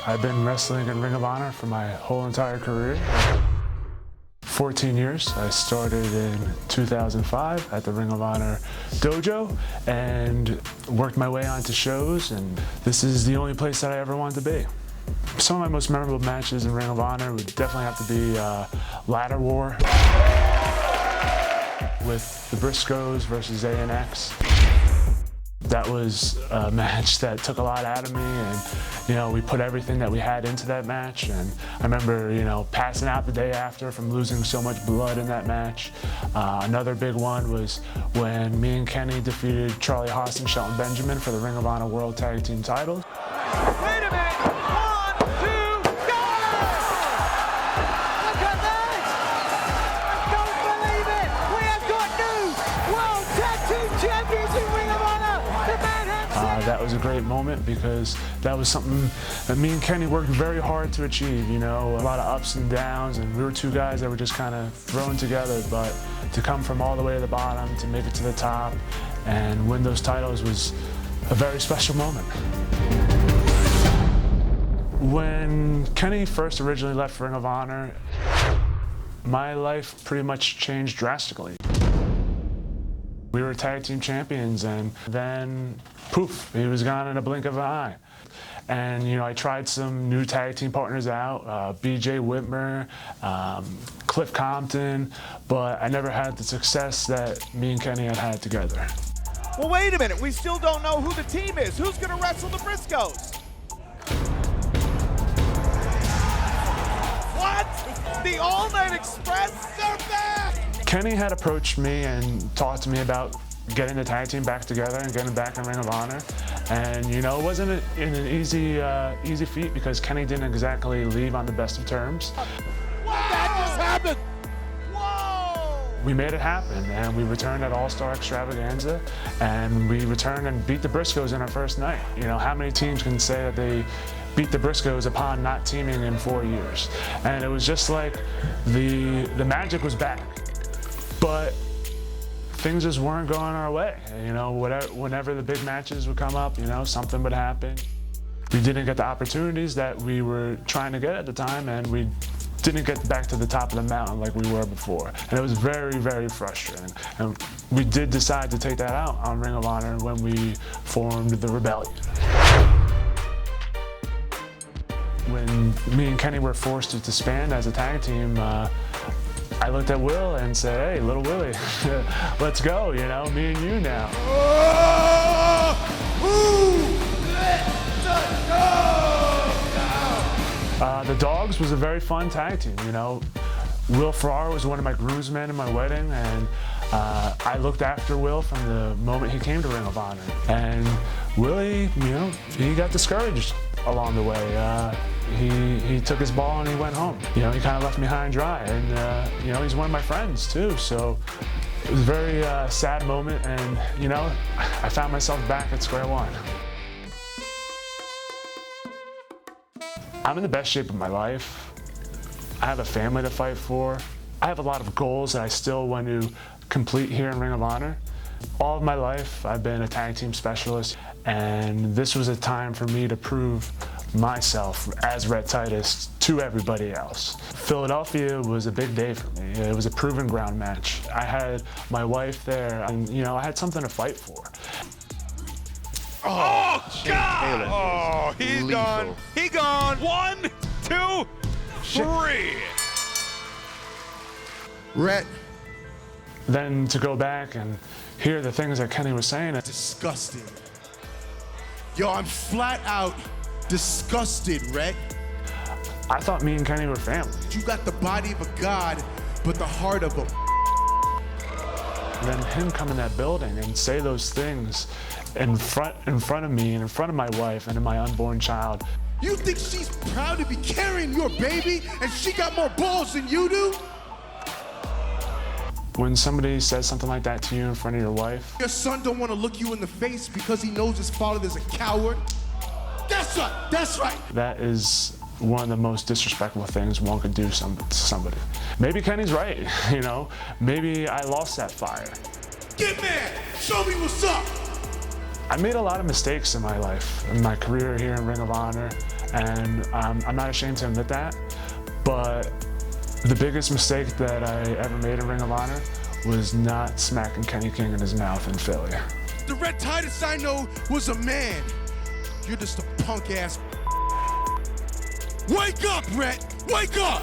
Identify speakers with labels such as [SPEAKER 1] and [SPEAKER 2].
[SPEAKER 1] I've been wrestling in Ring of Honor for my whole entire career. 14 years. I started in 2005 at the Ring of Honor dojo and worked my way onto shows, and this is the only place that I ever wanted to be. Some of my most memorable matches in Ring of Honor would definitely have to be Ladder War with the Briscoes versus ANX. That was a match that took a lot out of me, and we put everything that we had into that match. And I remember passing out the day after from losing so much blood in that match. Another big one was when me and Kenny defeated Charlie Haas and Shelton Benjamin for the Ring of Honor World Tag Team titles.
[SPEAKER 2] Wait a minute! 1, 2, go! Look at this! I don't believe it! We have got new World Tag Team Champions in Ring of Honor!
[SPEAKER 1] That was a great moment because that was something that me and Kenny worked very hard to achieve, a lot of ups and downs, and we were two guys that were just kind of thrown together, but to come from all the way to the bottom, to make it to the top, and win those titles was a very special moment. When Kenny first originally left Ring of Honor, my life pretty much changed drastically. We were tag team champions, and then poof, he was gone in a blink of an eye. And I tried some new tag team partners out, BJ Whitmer, Cliff Compton, but I never had the success that me and Kenny had together.
[SPEAKER 2] Well, wait a minute, we still don't know who the team is. Who's gonna wrestle the Briscoes? What? The All Night Express? They're back!
[SPEAKER 1] Kenny had approached me and talked to me about getting the tag team back together and getting back in Ring of Honor. And it wasn't an easy feat because Kenny didn't exactly leave on the best of terms.
[SPEAKER 2] That just happened! Whoa!
[SPEAKER 1] We made it happen, and we returned at All-Star Extravaganza, and we returned and beat the Briscoes in our first night. How many teams can say that they beat the Briscoes upon not teaming in 4 years? And it was just like the magic was back. But things just weren't going our way. Whenever the big matches would come up, something would happen. We didn't get the opportunities that we were trying to get at the time, and we didn't get back to the top of the mountain like we were before. And it was very, very frustrating. And we did decide to take that out on Ring of Honor when we formed the Rebellion. When me and Kenny were forced to disband as a tag team, I looked at Will and said, hey, little Willie, let's go, me and you now. The Dogs was a very fun tag team, Will Farrar was one of my groomsmen in my wedding, and I looked after Will from the moment he came to Ring of Honor. And Willie, he got discouraged along the way. He took his ball and he went home. He kind of left me high and dry, and he's one of my friends too. So it was a very sad moment, and I found myself back at square one. I'm in the best shape of my life. I have a family to fight for. I have a lot of goals that I still want to complete here in Ring of Honor. All of my life, I've been a tag team specialist, and this was a time for me to prove myself as Rhett Titus to everybody else. Philadelphia was a big day for me. It was a proven ground match. I had my wife there, and I had something to fight for.
[SPEAKER 2] Oh God! Oh, he's gone. He gone. 1, 2, 3.
[SPEAKER 3] Rhett.
[SPEAKER 1] Then to go back and hear the things that Kenny was saying.
[SPEAKER 3] Disgusting. Yo, I'm flat out disgusted, Rhett.
[SPEAKER 1] I thought me and Kenny were family.
[SPEAKER 3] You got the body of a god, but the heart of a.
[SPEAKER 1] And then him come in that building and say those things in front of me and in front of my wife and in my unborn child.
[SPEAKER 3] You think she's proud to be carrying your baby and she got more balls than you do?
[SPEAKER 1] When somebody says something like that to you in front of your wife.
[SPEAKER 3] Your son don't want to look you in the face because he knows his father is a coward. That's right, that's right.
[SPEAKER 1] That is one of the most disrespectful things one could do to somebody. Maybe Kenny's right, Maybe I lost that fire.
[SPEAKER 3] Get mad, show me what's up.
[SPEAKER 1] I made a lot of mistakes in my life, in my career here in Ring of Honor, and I'm not ashamed to admit that, but the biggest mistake that I ever made in Ring of Honor was not smacking Kenny King in his mouth in Philly.
[SPEAKER 3] The Red Titus I know was a man. You're just a punk ass. Wake up, Rhett! Wake up!